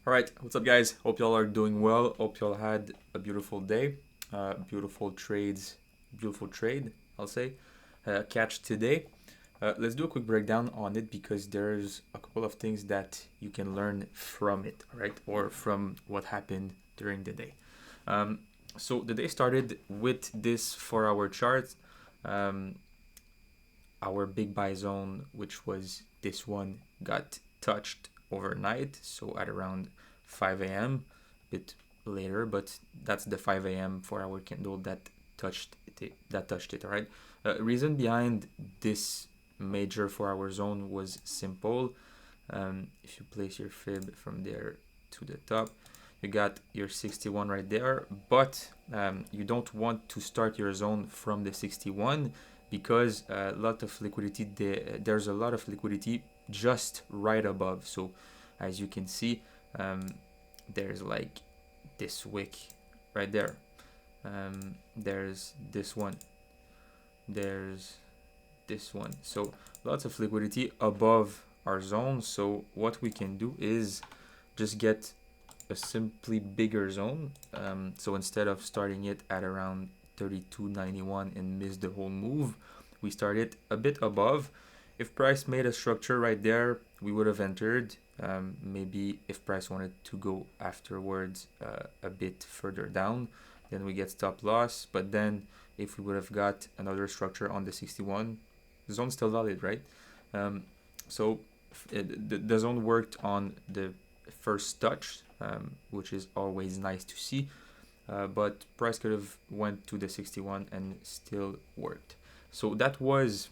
All right, what's up, guys? Hope y'all are doing well. Hope y'all had a beautiful day. Beautiful trades, beautiful trade, I'll say. Catch today. Let's do a quick breakdown on it because there's a couple of things that you can learn from it, all right, or from what happened during the day. Um, so the day started with this 4 hour chart. Um, our big buy zone, which was this one, got touched overnight. So at around 5 a.m., a bit later, but that's the 5 a.m. 4 hour candle that touched it. That touched it. All right. Reason behind this major 4 hour zone was simple. If you place your fib from there to the top, you got your 61 right there, but you don't want to start your zone from the 61 because there's a lot of liquidity just right above. So as you can see, um, there's like this wick right there. There's this one. There's this one. So lots of liquidity above our zone. So what we can do is just get a simply bigger zone. So instead of starting it at around 32.91 and miss the whole move, we start it a bit above. If price made a structure right there, we would have entered. Maybe if price wanted to go afterwards a bit further down, then we get stop loss. But then if we would have got another structure on the 61, the zone's still valid, right? So the zone worked on the first touch, which is always nice to see. But price could have went to the 61 and still worked. So that was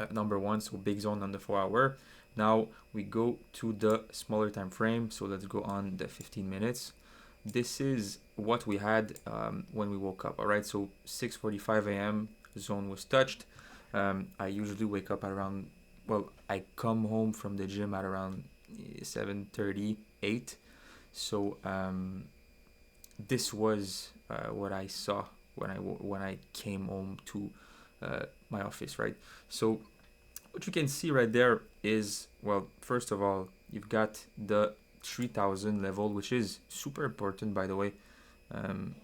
number one. So big zone on the 4 hour. Now we go to the smaller time frame. So let's go on the 15 minutes. This is what we had when we woke up. All right. So 6:45 a.m. zone was touched. I usually wake up at around. Well, I come home from the gym at around 7:38. So this was what I saw when I came home to my office, right? So what you can see right there is, well, first of all, you've got the 3000 level, which is super important, by the way. Um,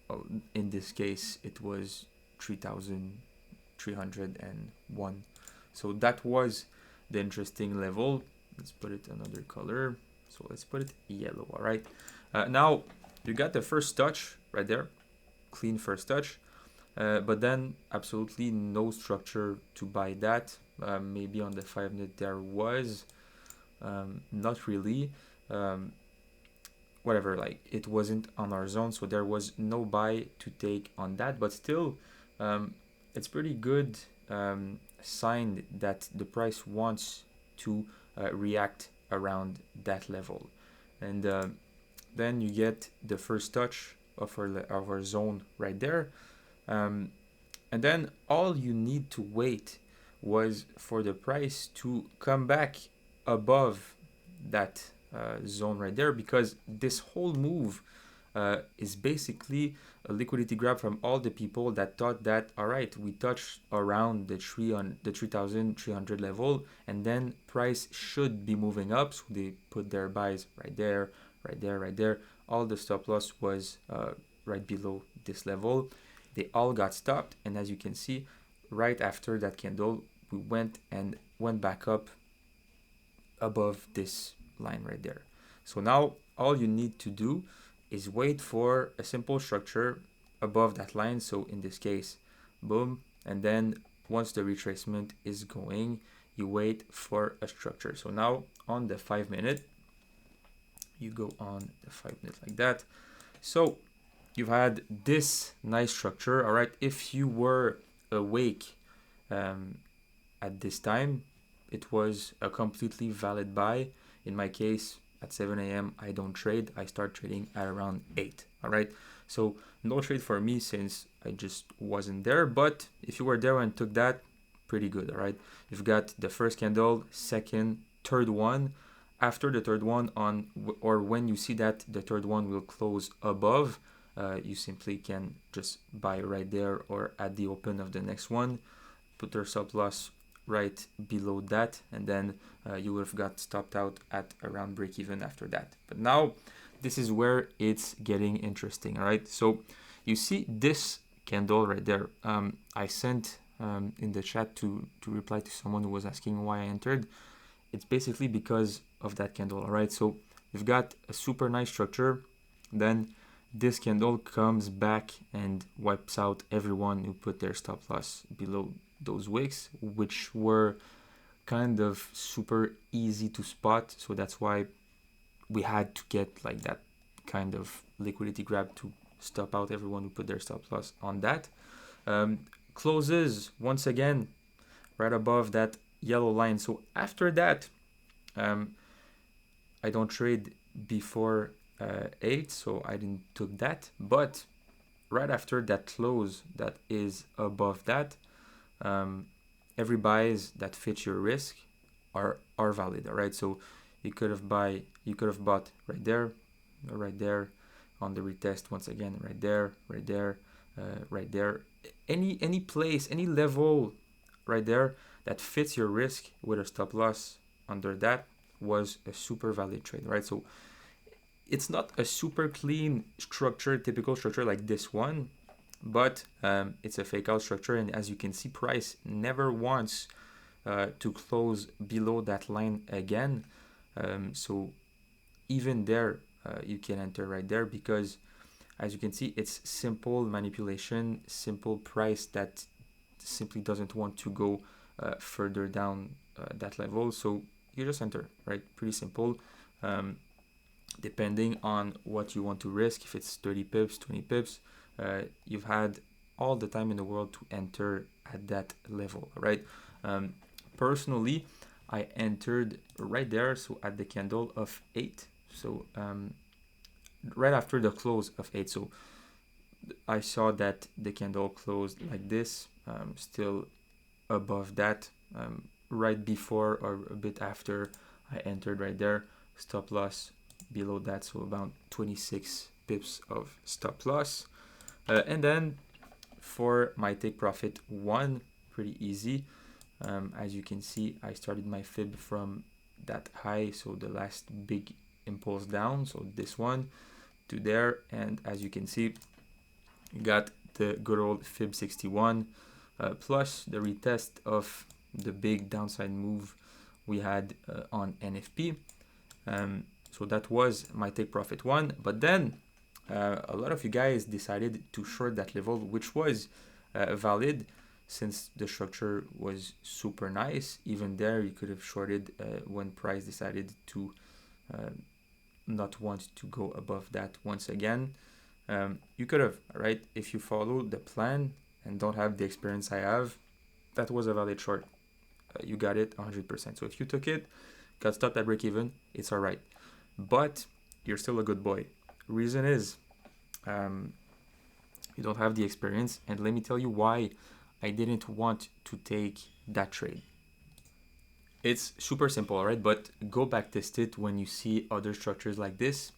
well, in this case, it was 3301. So that was the interesting level. Let's put it another color. So let's put it yellow, all right? Now, you got the first touch right there, clean first touch. But then absolutely no structure to buy that. Maybe on the 5 minute there was, not really. Um, Whatever, like it wasn't on our zone, so there was no buy to take on that. But still, it's pretty good sign that the price wants to react around that level, and then you get the first touch of our zone right there. Um, and then all you need to wait was for the price to come back above that zone right there, because this whole move is basically a liquidity grab from all the people that thought that, all right, we touched around the 3300 level and then price should be moving up, so they put their buys right there, right there, right there. All the stop loss was right below this level. They all got stopped, and as you can see, right after that candle, we went back up above this line right there. So now all you need to do is wait for a simple structure above that line. So in this case, boom, and then once the retracement is going, you wait for a structure. So now on the 5 minute, you go on the 5 minute like that. So you've had this nice structure. All right, if you were awake at this time, it was a completely valid buy. In my case, at 7 a.m., I don't trade. I start trading at around 8. All right, so no trade for me since I just wasn't there. But if you were there and took that, pretty good. All right, you've got the first candle, second, third one. After the third one, or when you see that the third one will close above, you simply can just buy right there or at the open of the next one. Put your stop loss right below that, and then you would have got stopped out at around break even after that. But now this is where it's getting interesting. All right, so you see this candle right there. I sent in the chat to reply to someone who was asking why I entered. It's basically because of that candle. All right, so you've got a super nice structure, then this candle comes back and wipes out everyone who put their stop loss below those wicks, which were kind of super easy to spot. So that's why we had to get like that kind of liquidity grab to stop out everyone who put their stop loss on that. Closes once again right above that yellow line. So after that, I don't trade before 8, so I didn't took that. But right after that close that is above that, every buys that fit your risk are valid. All right, so you could have bought right there on the retest once again, right there, right there, any place, any level right there that fits your risk with a stop loss under that was a super valid trade, right? So it's not a super clean structure, typical structure like this one, but it's a fake out structure, and as you can see, price never wants to close below that line again. So even there, you can enter right there, because as you can see, it's simple manipulation, simple price that simply doesn't want to go further down that level. So you just enter, right? Pretty simple. Depending on what you want to risk, if it's 30 pips, 20 pips, you've had all the time in the world to enter at that level, right? Personally, I entered right there, so at the candle of 8. So right after the close of 8. So I saw that the candle closed like this, still above that. Right before or a bit after, I entered right there, stop loss below that, so about 26 pips of stop loss. And then for my take profit 1, pretty easy. As you can see, I started my fib from that high, so the last big impulse down, so this one to there, and as you can see, you got the good old fib 61 plus the retest of the big downside move we had on NFP. So that was my take profit 1, but then a lot of you guys decided to short that level, which was valid since the structure was super nice. Even there, you could have shorted when price decided to not want to go above that once again. You could have, right? If you follow the plan and don't have the experience I have, that was a valid short. You got it 100%. So if you took it, got stopped at break even, it's all right. But you're still a good boy. Reason is, you don't have the experience, and let me tell you why I didn't want to take that trade. It's super simple, right? But go back test it when you see other structures like this.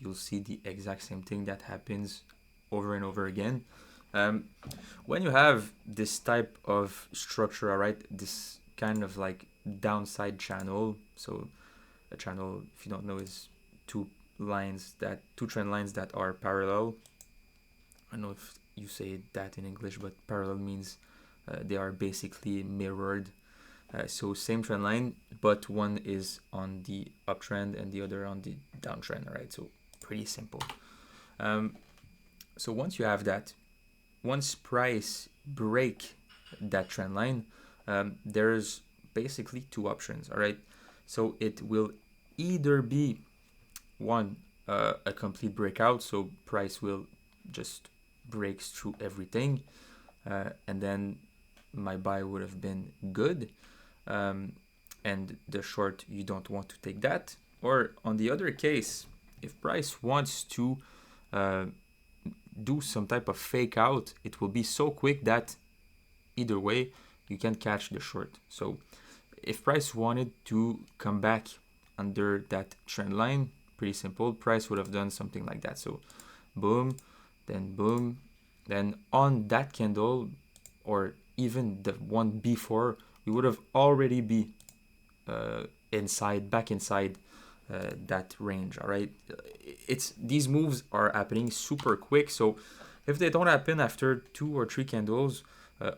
You'll see the exact same thing that happens over and over again. When you have this type of structure, all right, this kind of like downside channel. So a channel, if you don't know, is two trend lines that are parallel. I don't know if you say that in English, but parallel means they are basically mirrored. So same trend line, but one is on the uptrend and the other on the downtrend, right? So pretty simple. So once you have that, once price break that trend line, there's basically two options, all right? So it will either be one, a complete breakout, so price will just breaks through everything, and then my buy would have been good, and the short, you don't want to take that. Or on the other case, if price wants to do some type of fake out, it will be so quick that either way you can catch the short. So if price wanted to come back under that trend line, pretty simple, price would have done something like that. So boom, then on that candle, or even the one before, we would have already be back inside that range. All right, it's these moves are happening super quick, so if they don't happen after 2 or 3 candles,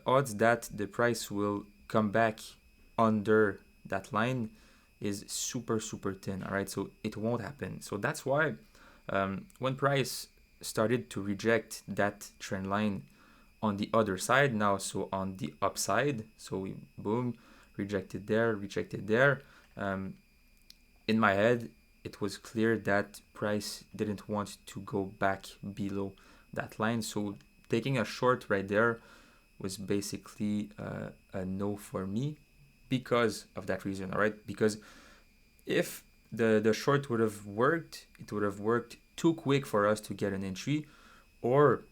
odds that the price will come back under that line is super thin. All right, so it won't happen. So that's why when price started to reject that trend line on the other side now, so on the upside, so we boom, rejected there. In my head, it was clear that price didn't want to go back below that line, so taking a short right there was basically a no for me because of that reason. All right, because if the short would have worked, it would have worked too quick for us to get an entry, or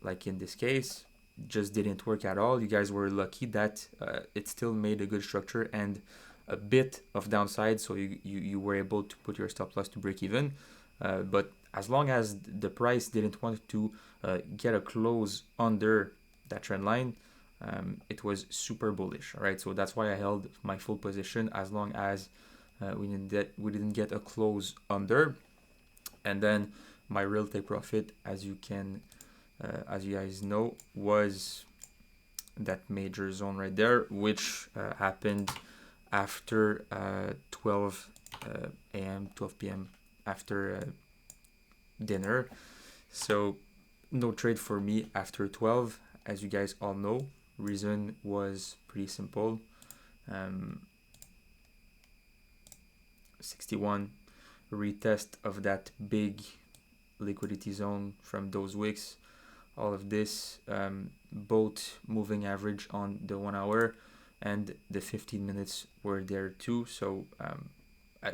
like in this case, just didn't work at all. You guys were lucky that it still made a good structure and a bit of downside, so you were able to put your stop loss to break even. But as long as the price didn't want to get a close under that trend line, it was super bullish. All right, so that's why I held my full position as long as we didn't get a close under. And then my real take profit, as you guys know, was that major zone right there, which happened after 12 a.m., 12 p.m. after dinner. So no trade for me after 12, as you guys all know. Reason was pretty simple. 61 retest of that big liquidity zone from those wicks. All of this, both moving average on the 1 hour and the 15 minutes were there too. So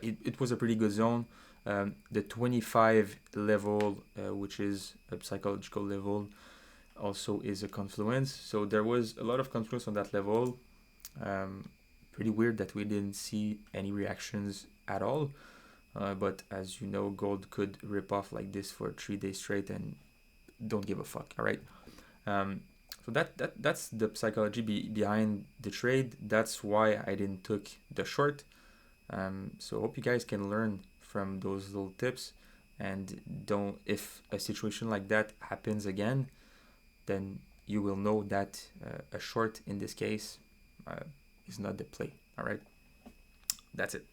it was a pretty good zone. The 25 level, which is a psychological level, also is a confluence. So there was a lot of confluence on that level. Pretty weird that we didn't see any reactions at all. But as you know, gold could rip off like this for 3 days straight and don't give a fuck. All right. So that's the psychology behind the trade. That's why I didn't took the short. So hope you guys can learn from those little tips, and don't, if a situation like that happens again, then you will know that a short in this case is not the play. All right. That's it.